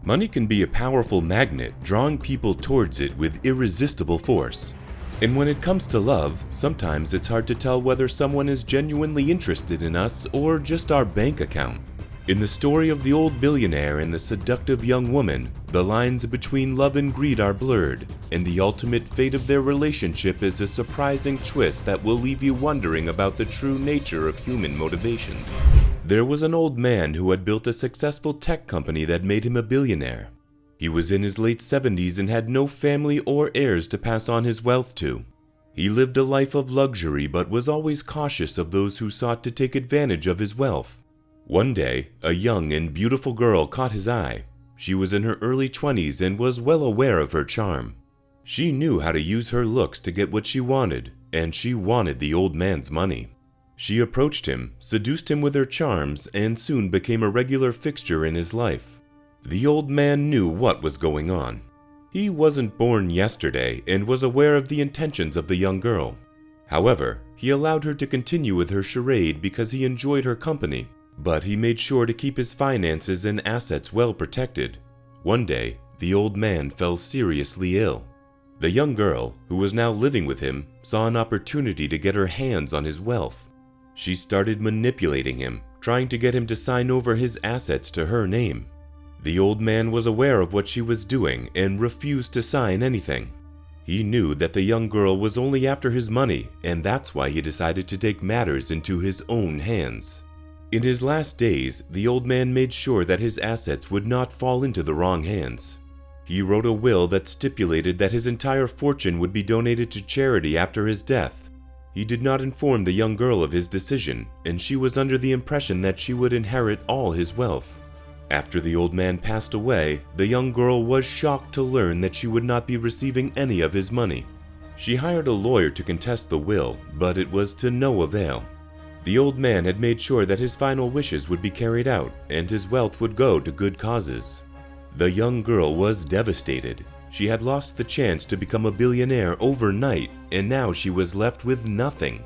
Money can be a powerful magnet, drawing people towards it with irresistible force. And when it comes to love, sometimes it's hard to tell whether someone is genuinely interested in us or just our bank account. In the story of the old billionaire and the seductive young woman, the lines between love and greed are blurred, and the ultimate fate of their relationship is a surprising twist that will leave you wondering about the true nature of human motivations. There was an old man who had built a successful tech company that made him a billionaire. He was in his late 70s and had no family or heirs to pass on his wealth to. He lived a life of luxury but was always cautious of those who sought to take advantage of his wealth. One day, a young and beautiful girl caught his eye. She was in her early 20s and was well aware of her charm. She knew how to use her looks to get what she wanted, and she wanted the old man's money. She approached him, seduced him with her charms, and soon became a regular fixture in his life. The old man knew what was going on. He wasn't born yesterday and was aware of the intentions of the young girl. However, he allowed her to continue with her charade because he enjoyed her company. But he made sure to keep his finances and assets well protected. One day, the old man fell seriously ill. The young girl, who was now living with him, saw an opportunity to get her hands on his wealth. She started manipulating him, trying to get him to sign over his assets to her name. The old man was aware of what she was doing and refused to sign anything. He knew that the young girl was only after his money, and that's why he decided to take matters into his own hands. In his last days, the old man made sure that his assets would not fall into the wrong hands. He wrote a will that stipulated that his entire fortune would be donated to charity after his death. He did not inform the young girl of his decision, and she was under the impression that she would inherit all his wealth. After the old man passed away, the young girl was shocked to learn that she would not be receiving any of his money. She hired a lawyer to contest the will, but it was to no avail. The old man had made sure that his final wishes would be carried out and his wealth would go to good causes. The young girl was devastated. She had lost the chance to become a billionaire overnight, and now she was left with nothing.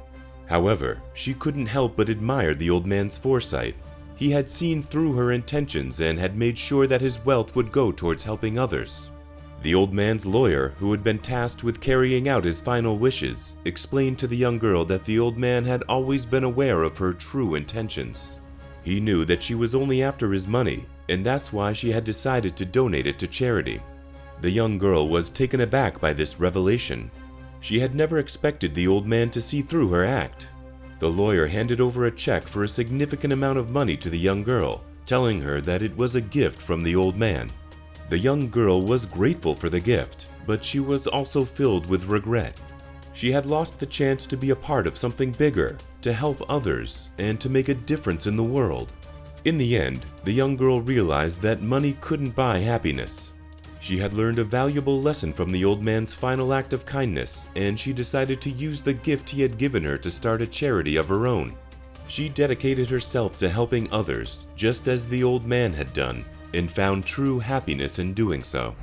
However, she couldn't help but admire the old man's foresight. He had seen through her intentions and had made sure that his wealth would go towards helping others. The old man's lawyer, who had been tasked with carrying out his final wishes, explained to the young girl that the old man had always been aware of her true intentions. He knew that she was only after his money, and that's why she had decided to donate it to charity. The young girl was taken aback by this revelation. She had never expected the old man to see through her act. The lawyer handed over a check for a significant amount of money to the young girl, telling her that it was a gift from the old man. The young girl was grateful for the gift, but she was also filled with regret. She had lost the chance to be a part of something bigger, to help others, and to make a difference in the world. In the end, the young girl realized that money couldn't buy happiness. She had learned a valuable lesson from the old man's final act of kindness, and she decided to use the gift he had given her to start a charity of her own. She dedicated herself to helping others, just as the old man had done, and found true happiness in doing so.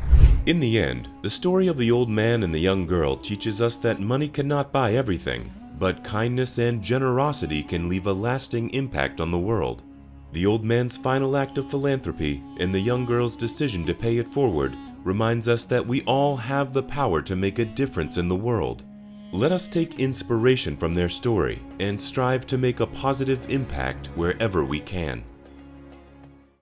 In the end, the story of the old man and the young girl teaches us that money cannot buy everything, but kindness and generosity can leave a lasting impact on the world. The old man's final act of philanthropy and the young girl's decision to pay it forward reminds us that we all have the power to make a difference in the world. Let us take inspiration from their story and strive to make a positive impact wherever we can.